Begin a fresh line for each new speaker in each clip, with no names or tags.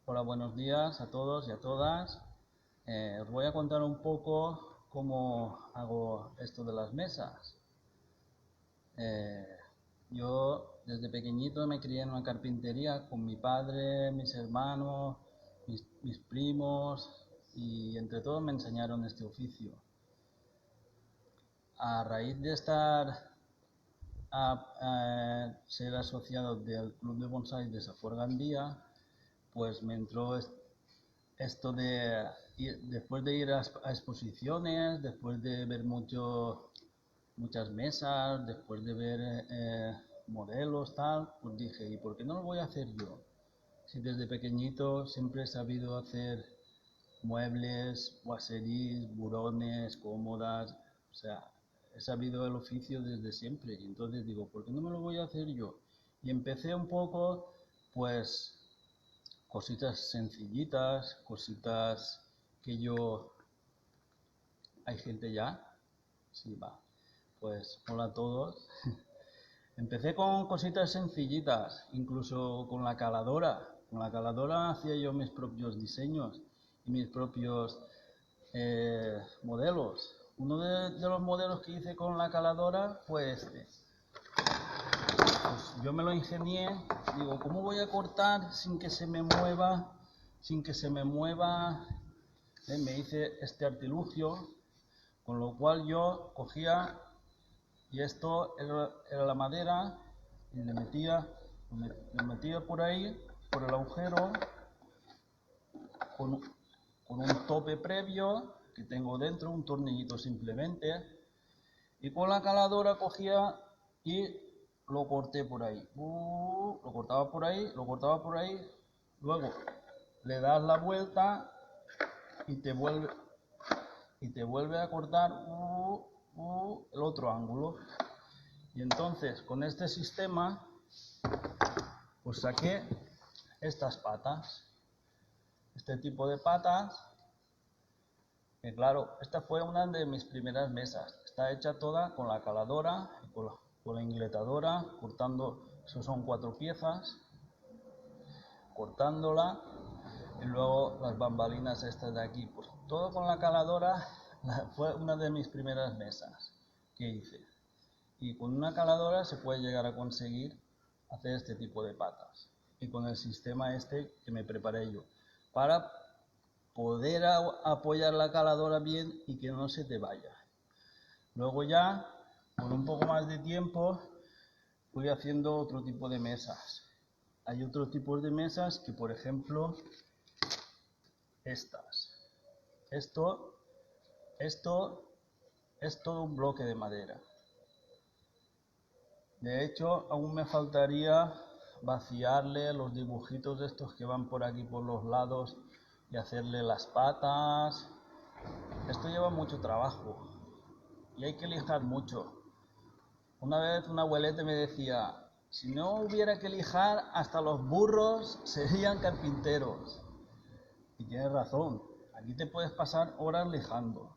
Hola, buenos días a todos y a todas. Os voy a contar un poco cómo hago esto de las mesas. Eh, yo desde pequeñito me crié en una carpintería con mi padre, mis hermanos, mis primos y entre todos me enseñaron este oficio. A raíz de ser asociado del Club de Bonsai de Safor Gandía, pues me entró esto de después de ir a exposiciones, después de ver muchas mesas, después de ver modelos, tal, pues dije, ¿y por qué no lo voy a hacer yo? Si desde pequeñito siempre he sabido hacer muebles, boiseries, burones, cómodas, o sea, he sabido el oficio desde siempre. Y entonces digo, ¿por qué no me lo voy a hacer yo? Y empecé un poco, pues, cositas sencillitas, cositas que yo... ¿Hay gente ya? Sí, va. Pues hola a todos. Empecé con cositas sencillitas, incluso con la caladora. Con la caladora hacía yo mis propios diseños y mis propios modelos. Uno de los modelos que hice con la caladora fue este. Pues yo me lo ingenié, digo, ¿cómo voy a cortar sin que se me mueva? Sin que se me mueva. Me hice este artilugio, con lo cual yo cogía, y esto era la madera, y le metía por ahí, por el agujero, con, con un tope previo que tengo dentro, un tornillito simplemente, y con la caladora cogía y lo corté por ahí. Lo cortaba por ahí, lo cortaba por ahí, luego le das la vuelta y te vuelve a cortar el otro ángulo. Y entonces con este sistema pues saqué estas patas, este tipo de patas, que claro, esta fue una de mis primeras mesas. Está hecha toda con la caladora y con la ingletadora, cortando, eso son 4 piezas, cortándola, y luego las bambalinas estas de aquí, pues todo con la caladora. Fue una de mis primeras mesas que hice. Y con una caladora se puede llegar a conseguir hacer este tipo de patas. Y con el sistema este que me preparé yo, para poder apoyar la caladora bien y que no se te vaya. Luego ya, con un poco más de tiempo, fui haciendo otro tipo de mesas. Hay otros tipos de mesas que, por ejemplo, estas. Esto es todo un bloque de madera. De hecho, aún me faltaría vaciarle los dibujitos estos que van por aquí por los lados y hacerle las patas. Esto lleva mucho trabajo y hay que lijar mucho. Una vez un abuelete me decía, si no hubiera que lijar, hasta los burros serían carpinteros. Y tienes razón, aquí te puedes pasar horas lijando.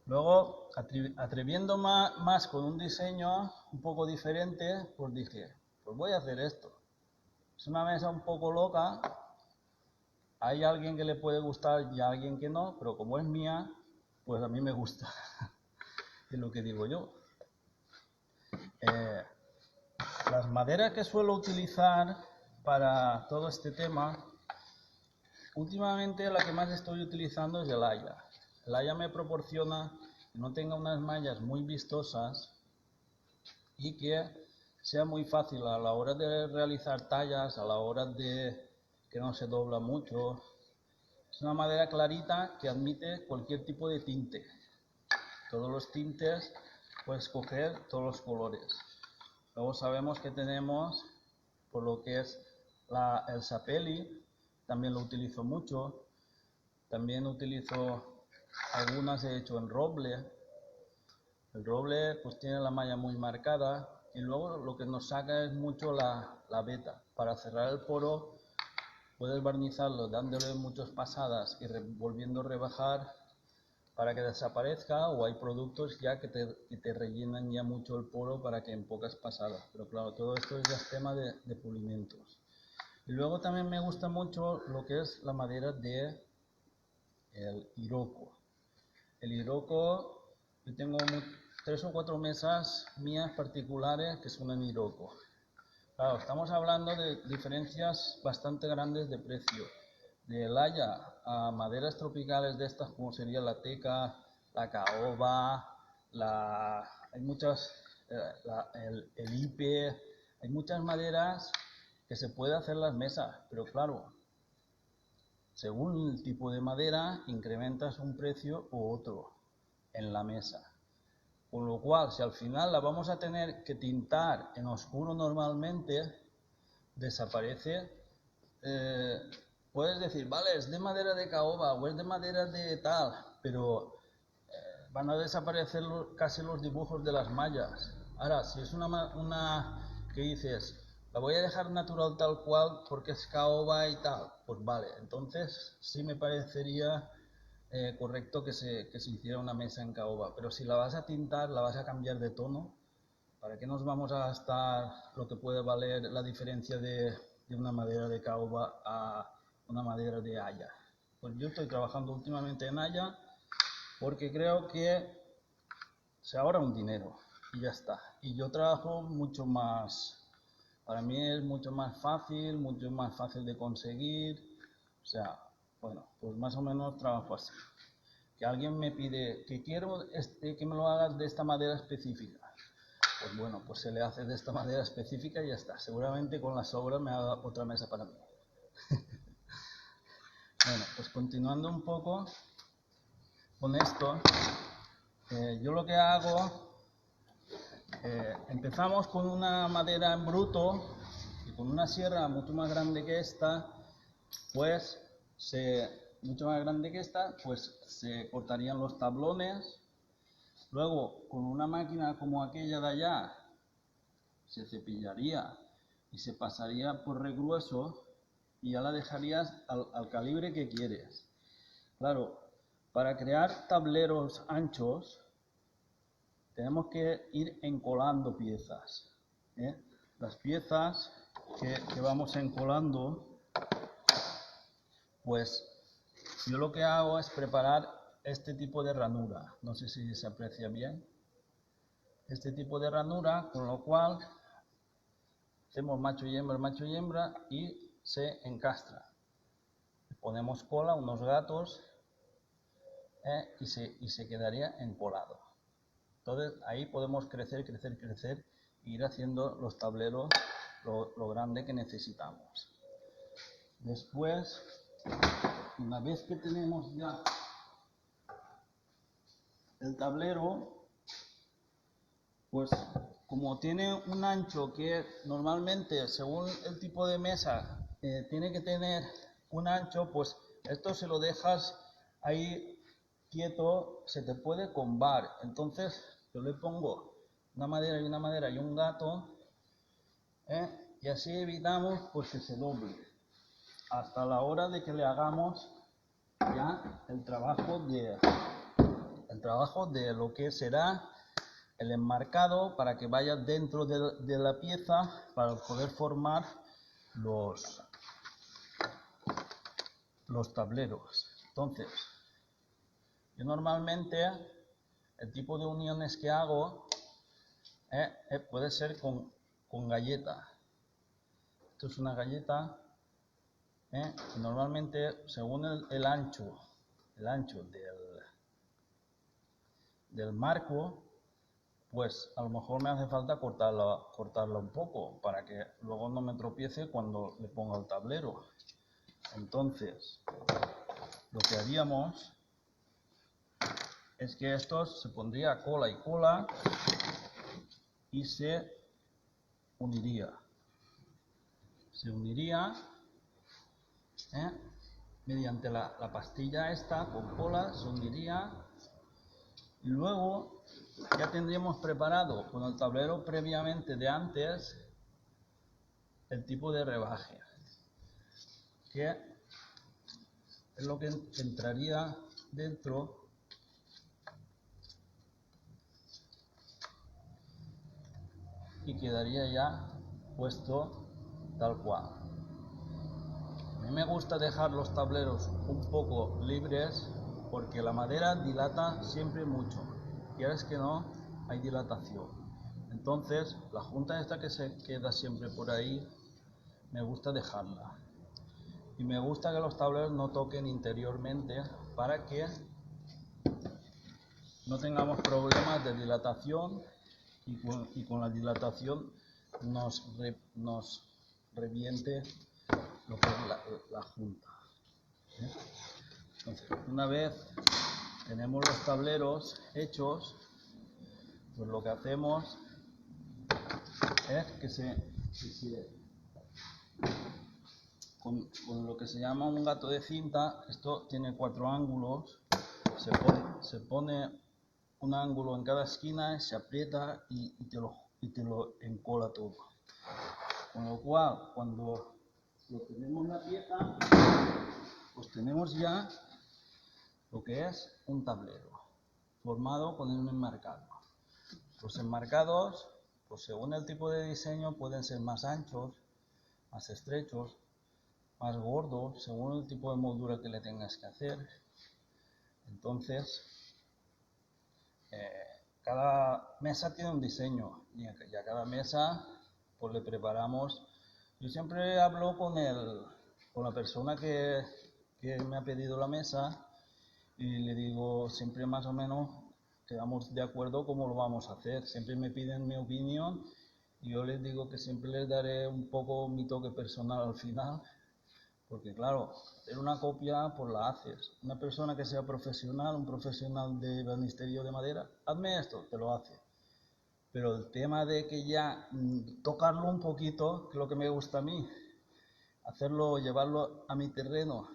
Luego, atreviendo más con un diseño un poco diferente, pues dije, pues voy a hacer esto. Es una mesa un poco loca, hay alguien que le puede gustar y a alguien que no, pero como es mía, pues a mí me gusta, es lo que digo yo. Eh, las maderas que suelo utilizar para todo este tema, últimamente la que más estoy utilizando es el haya. El haya me proporciona que no tenga unas mallas muy vistosas y que sea muy fácil a la hora de realizar tallas, a la hora de que no se dobla mucho. Es una madera clarita que admite cualquier tipo de tinte. Todos los tintes, puedes coger todos los colores. Luego sabemos que tenemos, por lo que es el sapeli, también lo utilizo mucho. También utilizo algunas he hecho en roble. El roble pues tiene la malla muy marcada y luego lo que nos saca es mucho la veta. Para cerrar el poro puedes barnizarlo dándole muchas pasadas y volviendo a rebajar para que desaparezca, o hay productos ya que te rellenan ya mucho el poro para que en pocas pasadas. Pero claro, todo esto ya es tema de pulimentos. Y luego también me gusta mucho lo que es la madera de el Iroko. El Iroko, yo tengo 3 o 4 mesas mías particulares que son en Iroko. Claro, estamos hablando de diferencias bastante grandes de precio. Del haya a maderas tropicales de estas como sería la teca, la caoba, hay muchas, el ipe, hay muchas maderas que se puede hacer las mesas, pero claro, según el tipo de madera incrementas un precio u otro en la mesa. Con lo cual, si al final la vamos a tener que tintar en oscuro normalmente, desaparece. Puedes decir, vale, es de madera de caoba o es de madera de tal, pero van a desaparecer casi los dibujos de las mallas. Ahora, si es una que dices, la voy a dejar natural tal cual porque es caoba y tal, pues vale, entonces sí me parecería correcto que se hiciera una mesa en caoba, pero si la vas a tintar, la vas a cambiar de tono, ¿para qué nos vamos a gastar lo que puede valer la diferencia de una madera de caoba a una madera de haya? Pues yo estoy trabajando últimamente en haya porque creo que se ahorra un dinero y ya está. Y yo trabajo mucho más, para mí es mucho más fácil de conseguir. O sea, bueno, pues más o menos trabajo así. Que alguien me pide que quiero que me lo hagas de esta madera específica. Pues bueno, pues se le hace de esta madera específica y ya está. Seguramente con la sobra me haga otra mesa para mí. Bueno, pues continuando un poco con esto, yo lo que hago, empezamos con una madera en bruto y con una sierra mucho más grande que esta, pues se cortarían los tablones. Luego, con una máquina como aquella de allá, se cepillaría y se pasaría por regrueso y ya la dejarías al calibre que quieres. Claro, para crear tableros anchos tenemos que ir encolando piezas. Las piezas que vamos encolando, pues yo lo que hago es preparar este tipo de ranura. No sé si se aprecia bien. Este tipo de ranura, con lo cual hacemos macho y hembra y se encastra. Ponemos cola, unos gatos, y se quedaría encolado. Entonces ahí podemos crecer e ir haciendo los tableros lo grande que necesitamos. Después, una vez que tenemos ya el tablero, pues como tiene un ancho que normalmente, según el tipo de mesa, tiene que tener un ancho, pues esto se lo dejas ahí quieto, se te puede combar. Entonces yo le pongo una madera y un gato, y así evitamos pues que se doble hasta la hora de que le hagamos ya el trabajo de lo que será el enmarcado para que vaya dentro de la pieza para poder formar los tableros. Entonces, yo normalmente el tipo de uniones que hago puede ser con galleta. Esto es una galleta, y normalmente según el ancho del marco, pues a lo mejor me hace falta cortarla un poco para que luego no me tropiece cuando le ponga el tablero. Entonces, lo que haríamos es que esto se pondría cola y cola y se uniría. Se uniría mediante la pastilla esta con cola, se uniría y luego ya tendríamos preparado con el tablero previamente de antes el tipo de rebaje, que es lo que entraría dentro y quedaría ya puesto tal cual. mí me gusta dejar los tableros un poco libres porque la madera dilata siempre mucho. Quieres que no, hay dilatación. Entonces, la junta esta que se queda siempre por ahí, me gusta dejarla. Y me gusta que los tableros no toquen interiormente para que no tengamos problemas de dilatación y con la dilatación nos reviente lo que es la junta. Entonces, una vez tenemos los tableros hechos, pues lo que hacemos es con lo que se llama un gato de cinta, esto tiene 4 ángulos, se pone un ángulo en cada esquina, se aprieta y te lo encola todo. Con lo cual, cuando lo tenemos la pieza, pues tenemos ya lo que es un tablero formado con un enmarcado. Los enmarcados, pues según el tipo de diseño, pueden ser más anchos, más estrechos, más gordos, según el tipo de moldura que le tengas que hacer. Entonces, cada mesa tiene un diseño y a cada mesa pues le preparamos. Yo siempre hablo con la persona que me ha pedido la mesa y le digo siempre más o menos quedamos de acuerdo cómo lo vamos a hacer. Siempre me piden mi opinión y yo les digo que siempre les daré un poco mi toque personal al final, porque claro, hacer una copia pues la haces. Una persona que sea profesional, un profesional de ebanistería de madera, hazme esto, te lo hace. Pero el tema de que ya tocarlo un poquito, que es lo que me gusta a mí, hacerlo, llevarlo a mi terreno,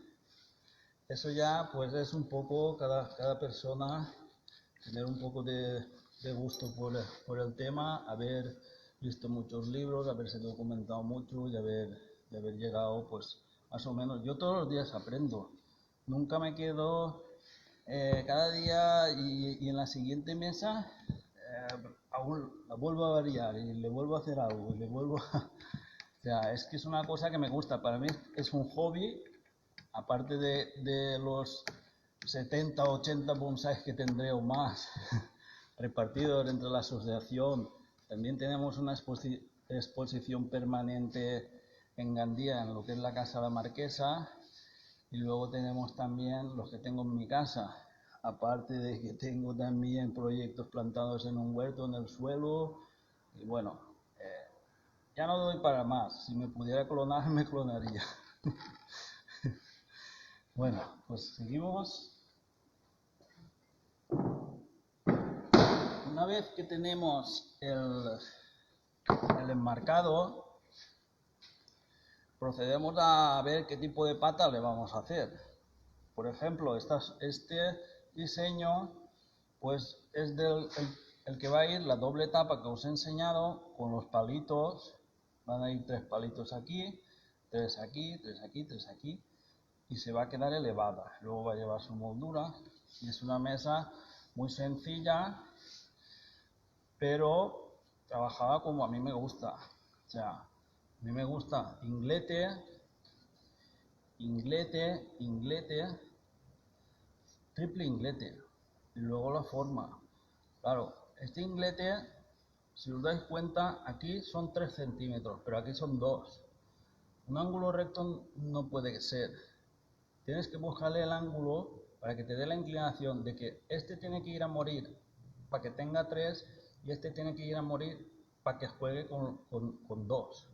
eso ya pues es un poco cada persona tener un poco de gusto por el tema, haber visto muchos libros, haberse documentado mucho y haber llegado pues más o menos. Yo todos los días aprendo, nunca me quedo cada día y en la siguiente mesa aún la vuelvo a variar y le vuelvo a hacer algo y le vuelvo a... O sea, es que es una cosa que me gusta, para mí es un hobby, aparte de los 70 o 80 bonsáis que tendré o más repartidos entre la asociación. También tenemos una exposición permanente en Gandía, en lo que es la Casa de la Marquesa, y luego tenemos también los que tengo en mi casa, aparte de que tengo también proyectos plantados en un huerto en el suelo, y bueno, ya no doy para más. Si me pudiera clonar, me clonaría. Bueno, pues seguimos. Una vez que tenemos el enmarcado, procedemos a ver qué tipo de pata le vamos a hacer. Por ejemplo, este diseño pues es el que va a ir la doble tapa que os he enseñado con los palitos. Van a ir 3 palitos aquí, 3 aquí, 3 aquí, 3 aquí, y se va a quedar elevada. Luego va a llevar su moldura y es una mesa muy sencilla, pero trabajada como a mí me gusta. O sea, a mí me gusta inglete, inglete, inglete, triple inglete y luego la forma. Claro, este inglete, si os dais cuenta, aquí son 3 centímetros, pero aquí son 2. Un ángulo recto no puede ser. Tienes que buscarle el ángulo para que te dé la inclinación de que este tiene que ir a morir para que tenga 3 y este tiene que ir a morir para que juegue con 2.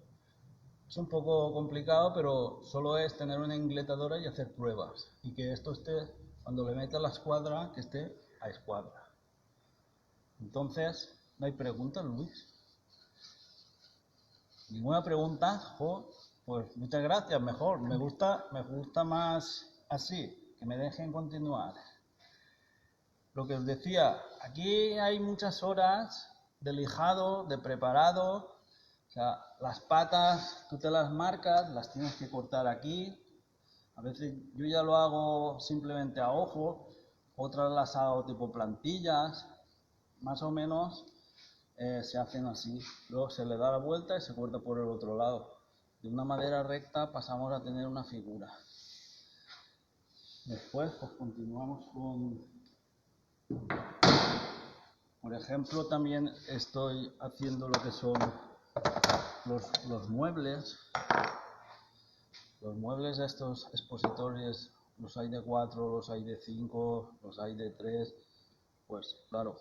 Es un poco complicado, pero solo es tener una ingletadora y hacer pruebas. Y que esto esté, cuando le metas la escuadra, que esté a escuadra. Entonces, ¿no hay preguntas, Luis? ¿Ninguna pregunta? Jo, pues muchas gracias, mejor. Me gusta más así, que me dejen continuar. Lo que os decía, aquí hay muchas horas de lijado, de preparado. O sea, las patas tú te las marcas, las tienes que cortar aquí. A veces yo ya lo hago simplemente a ojo, otras las hago tipo plantillas. Más o menos se hacen así. Luego se le da la vuelta y se corta por el otro lado. de una madera recta pasamos a tener una figura. Después pues continuamos con, por ejemplo, también estoy haciendo lo que son los muebles. Los muebles de estos expositores, los hay de 4, los hay de 5, los hay de 3. Pues claro,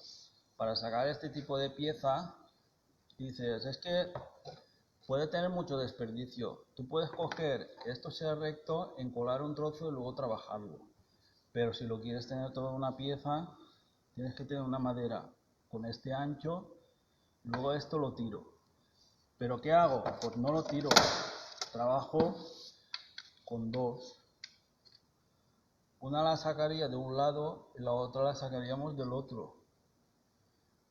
para sacar este tipo de pieza, dices, es que puede tener mucho desperdicio. Tú puedes coger que esto sea recto, encolar un trozo y luego trabajarlo. Pero si lo quieres tener toda una pieza, tienes que tener una madera con este ancho, luego esto lo tiro. ¿Pero qué hago? Pues no lo tiro, trabajo con dos. Una la sacaría de un lado y la otra la sacaríamos del otro.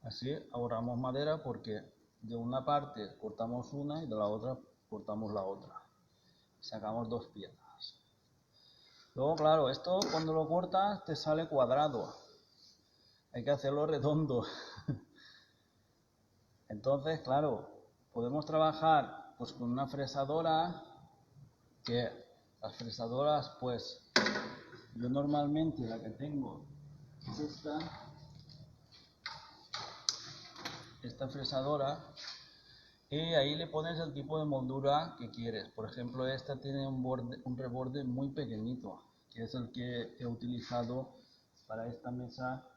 Así ahorramos madera porque de una parte cortamos una y de la otra cortamos la otra. Sacamos dos piezas. Luego, claro, esto cuando lo cortas te sale cuadrado. Hay que hacerlo redondo. Entonces, claro, podemos trabajar pues con una fresadora, que las fresadoras, pues yo normalmente la que tengo es esta fresadora, y ahí le pones el tipo de moldura que quieres. Por ejemplo, esta tiene un reborde muy pequeñito, que es el que he utilizado para esta mesa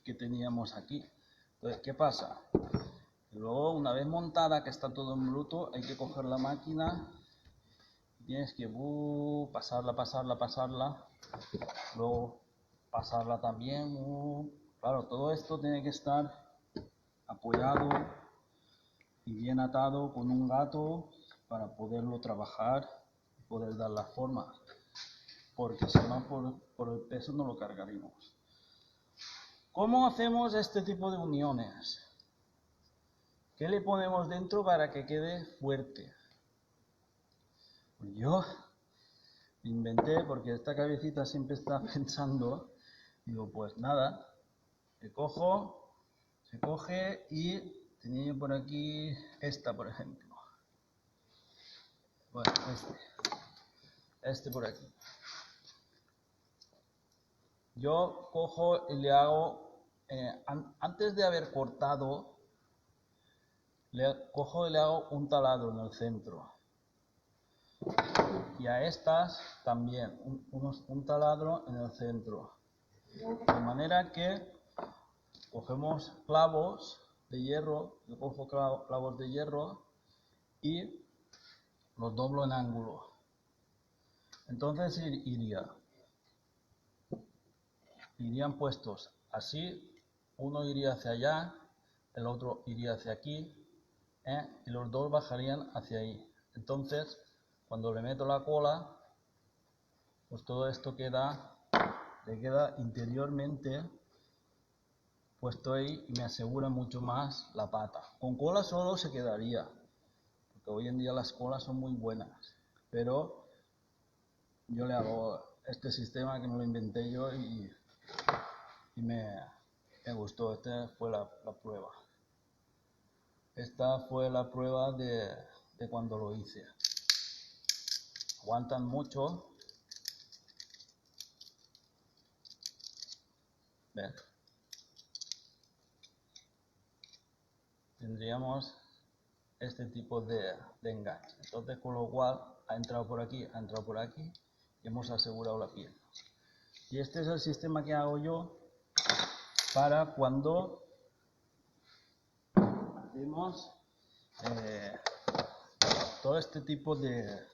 que teníamos aquí. Entonces, ¿qué pasa? Luego, una vez montada, que está todo en bruto, hay que coger la máquina, tienes que pasarla, luego pasarla también. Claro, todo esto tiene que estar apoyado y bien atado con un gato para poderlo trabajar y poder dar la forma, porque si no, por el peso no lo cargaremos. ¿Cómo hacemos este tipo de uniones? ¿Qué le ponemos dentro para que quede fuerte? Pues yo me inventé, porque esta cabecita siempre está pensando, digo, pues nada, se coge y tenía por aquí esta, por ejemplo. Bueno, este por aquí. Yo cojo y le hago, antes de haber cortado, cojo y le hago un taladro en el centro. Y a estas también, un taladro en el centro. De manera que cogemos clavos de hierro, yo cojo clavos de hierro y los doblo en ángulo. Entonces irían puestos así, uno iría hacia allá, el otro iría hacia aquí, y los dos bajarían hacia ahí. Entonces, cuando le meto la cola, pues todo esto le queda interiormente puesto ahí y me asegura mucho más la pata. Con cola solo se quedaría, porque hoy en día las colas son muy buenas, pero yo le hago este sistema que me lo inventé yo y me gustó. Esta fue la prueba. Esta fue la prueba de cuando lo hice. Aguantan mucho. ¿Ven? Tendríamos este tipo de enganche. Entonces, con lo cual, ha entrado por aquí y hemos asegurado la pieza. Y este es el sistema que hago yo para cuando hacemos todo este tipo de...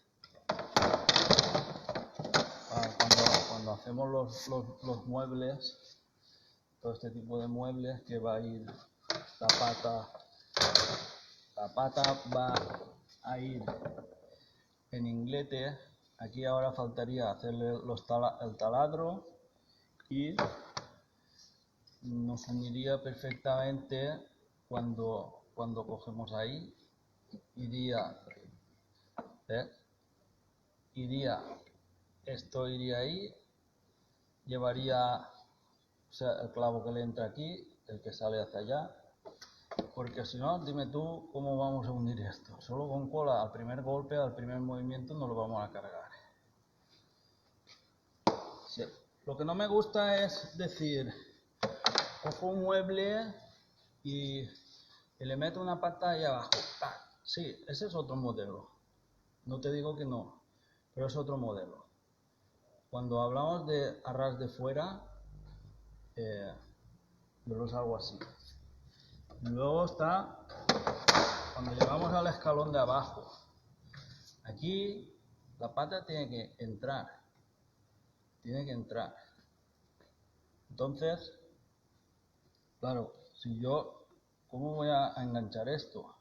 Cuando hacemos los muebles, todo este tipo de muebles, que va a ir la pata va a ir en inglete. Aquí ahora faltaría hacerle el taladro y nos uniría perfectamente cuando cogemos ahí. Esto iría ahí, llevaría, o sea, el clavo que le entra aquí, el que sale hacia allá, Porque si no, dime tú cómo vamos a unir esto. Solo con cola, al primer golpe, al primer movimiento, no lo vamos a cargar. Sí. Lo que no me gusta es decir, cojo un mueble y le meto una pata ahí abajo. Sí, ese es otro modelo. No te digo que no, pero es otro modelo. Cuando hablamos de arras de fuera, yo los hago así. Y luego está cuando llegamos al escalón de abajo. Aquí la pata tiene que entrar. Entonces, claro, si yo, ¿cómo voy a enganchar esto?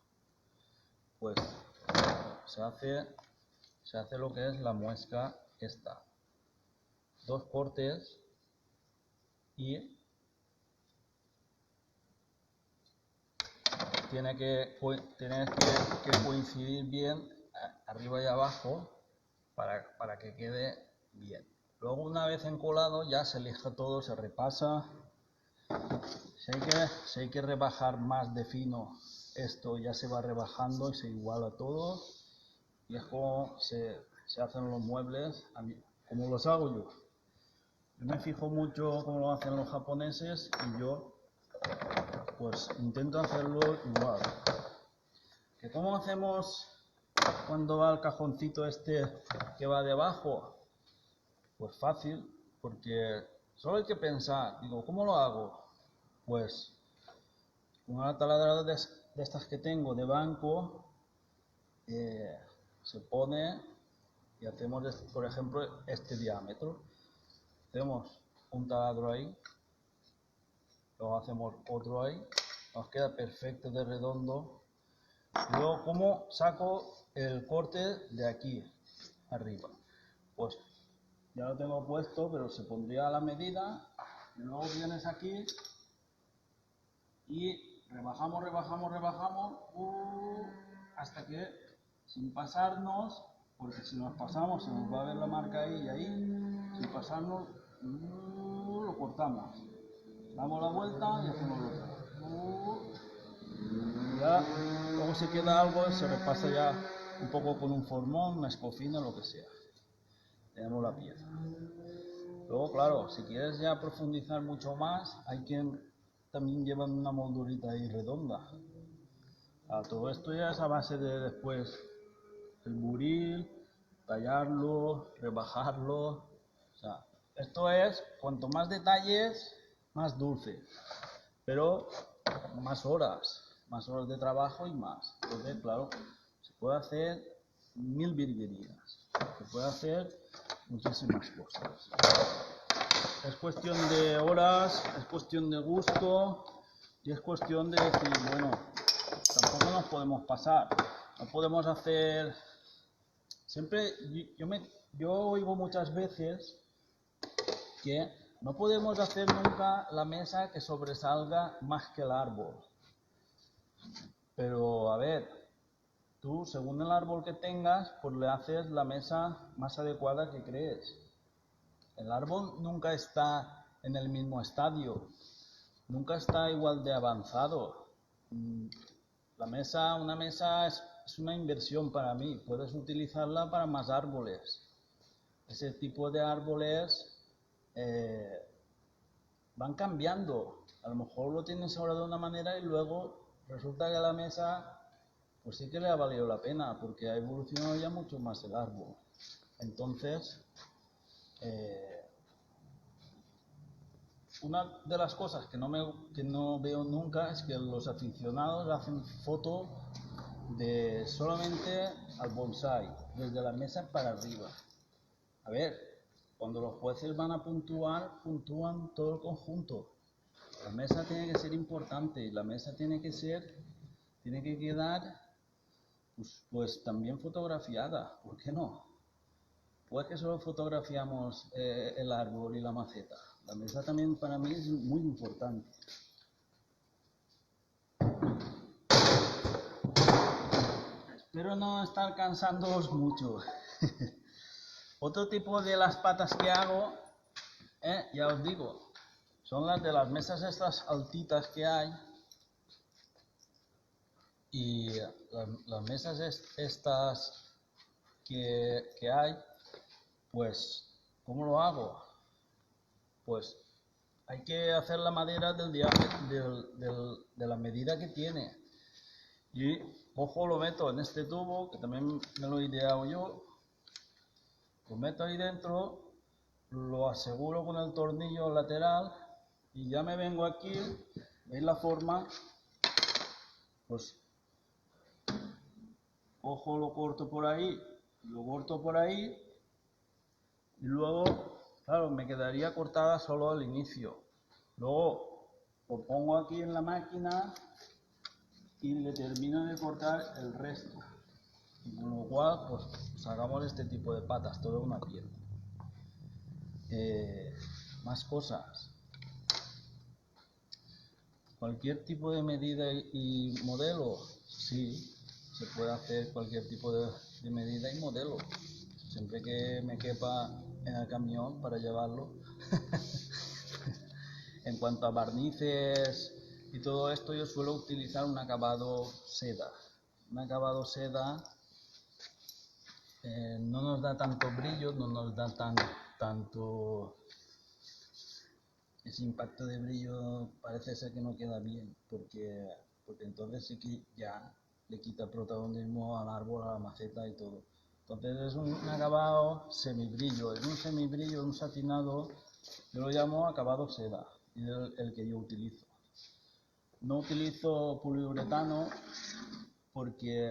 Pues se hace lo que es la muesca esta. 2 cortes y tiene que coincidir bien arriba y abajo para que quede bien. Luego, una vez encolado, ya se lija todo, se repasa. Si hay que rebajar más de fino, esto ya se va rebajando y se iguala todo. Y es como se hacen los muebles, como los hago yo. Yo me fijo mucho cómo lo hacen los japoneses y yo pues intento hacerlo igual. ¿Que cómo hacemos cuando va el cajoncito este que va debajo? Pues fácil, porque solo hay que pensar, digo, ¿cómo lo hago? Pues con una taladradora de estas que tengo de banco, se pone y hacemos, por ejemplo, este diámetro. Hacemos un taladro ahí, luego hacemos otro ahí, nos queda perfecto de redondo. Y luego, ¿cómo saco el corte de aquí arriba? Pues ya lo tengo puesto, pero se pondría a la medida. Y luego vienes aquí y rebajamos hasta que, sin pasarnos, porque si nos pasamos se nos va a ver la marca ahí y ahí, sin pasarnos, lo cortamos, damos la vuelta y hacemos lo otro. Ya luego se queda algo, se repasa ya un poco con un formón, una escofina, lo que sea. Tenemos la pieza. Luego, claro, si quieres ya profundizar mucho más, hay quien también lleva una moldurita ahí redonda. Todo esto ya es a base de después el buril, tallarlo, rebajarlo. O sea, esto es, cuanto más detalles, más dulce. Pero más horas de trabajo y más. Entonces, claro, se puede hacer 1000 virguerías. Se puede hacer muchísimas cosas. Es cuestión de horas, es cuestión de gusto y es cuestión de decir, bueno, tampoco nos podemos pasar. No podemos hacer... Siempre, yo oigo muchas veces que no podemos hacer nunca la mesa que sobresalga más que el árbol. Pero, a ver, tú, según el árbol que tengas, pues le haces la mesa más adecuada que crees. El árbol nunca está en el mismo estadio, nunca está igual de avanzado. Una mesa es una inversión para mí, puedes utilizarla para más árboles. Ese tipo de árboles van cambiando. A lo mejor lo tienes ahora de una manera y luego resulta que la mesa pues sí que le ha valido la pena porque ha evolucionado ya mucho más el árbol. Entonces, una de las cosas que no veo nunca es que los aficionados hacen foto de solamente al bonsai, desde la mesa para arriba. A ver, cuando los jueces van a puntuar, puntúan todo el conjunto. La mesa tiene que ser importante y la mesa tiene que quedar pues también fotografiada, ¿por qué no? Pues que solo fotografiamos el árbol y la maceta. La mesa también para mí es muy importante. Espero no estar cansándoos mucho. Otro tipo de las patas que hago, ya os digo, son las de las mesas estas altitas que hay. Y las mesas estas que hay, pues, ¿cómo lo hago? Pues hay que hacer la madera del de la medida que tiene. Y cojo, lo meto en este tubo, que también me lo he ideado yo, lo meto ahí dentro, lo aseguro con el tornillo lateral y ya me vengo aquí, ¿veis la forma? Pues cojo, lo corto por ahí, lo corto por ahí y luego, claro, me quedaría cortada solo al inicio. Luego lo pongo aquí en la máquina y le termino de cortar el resto. Y con lo cual, pues sacamos este tipo de patas, toda una pieza. Más cosas. Cualquier tipo de medida y modelo, sí, se puede hacer cualquier tipo de medida y modelo, siempre que me quepa en el camión para llevarlo. En cuanto a barnices y todo esto, yo suelo utilizar un acabado seda. Un acabado seda no nos da tanto brillo, no nos da tanto... Ese impacto de brillo parece ser que no queda bien, porque entonces sí que ya le quita protagonismo al árbol, a la maceta y todo. Entonces es un acabado semibrillo, es un semibrillo, un satinado, yo lo llamo acabado seda, y es el que yo utilizo. No utilizo poliuretano porque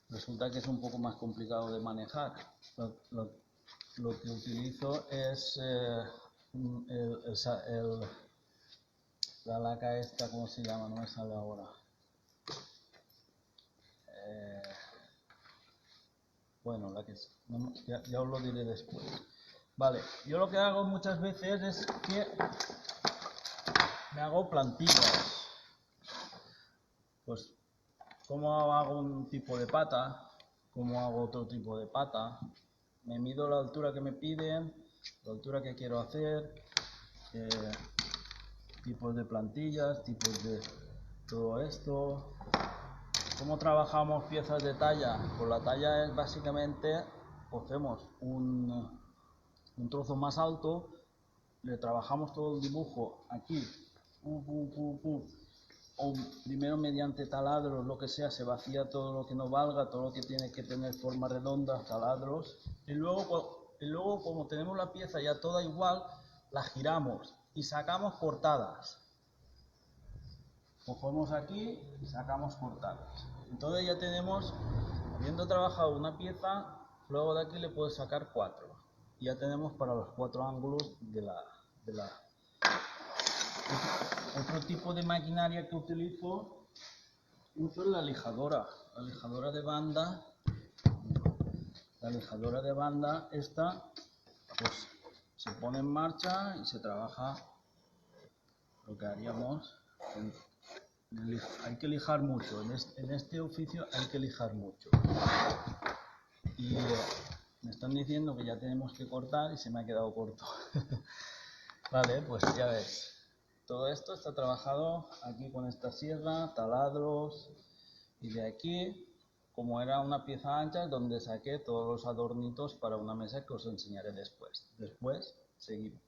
resulta que es un poco más complicado de manejar. Lo que utilizo es la laca esta, ¿cómo se llama? No me sale ahora. Bueno, la que es, no, ya os lo diré después. Vale, yo lo que hago muchas veces es que me hago plantillas. Pues, ¿cómo hago un tipo de pata? ¿Cómo hago otro tipo de pata? Me mido la altura que me piden, la altura que quiero hacer, tipos de plantillas, tipos de todo esto. ¿Cómo trabajamos piezas de talla? Pues la talla es básicamente, cogemos un trozo más alto, le trabajamos todo el dibujo aquí, o primero mediante taladros, lo que sea, se vacía todo lo que no valga, todo lo que tiene que tener forma redonda, taladros, y luego como tenemos la pieza ya toda igual, la giramos y sacamos cortadas. Cogemos aquí y sacamos cortadas. Entonces ya tenemos, habiendo trabajado una pieza, luego de aquí le puedes sacar 4. Y ya tenemos para los 4 ángulos de la... Otro tipo de maquinaria que utilizo es la lijadora. La lijadora de banda. La lijadora de banda, esta, pues se pone en marcha y se trabaja lo que haríamos. Hay que lijar mucho, en este oficio hay que lijar mucho. Y me están diciendo que ya tenemos que cortar y se me ha quedado corto. Vale, pues ya ves. Todo esto está trabajado aquí con esta sierra, taladros, y de aquí, como era una pieza ancha, es donde saqué todos los adornitos para una mesa que os enseñaré después. Después seguimos.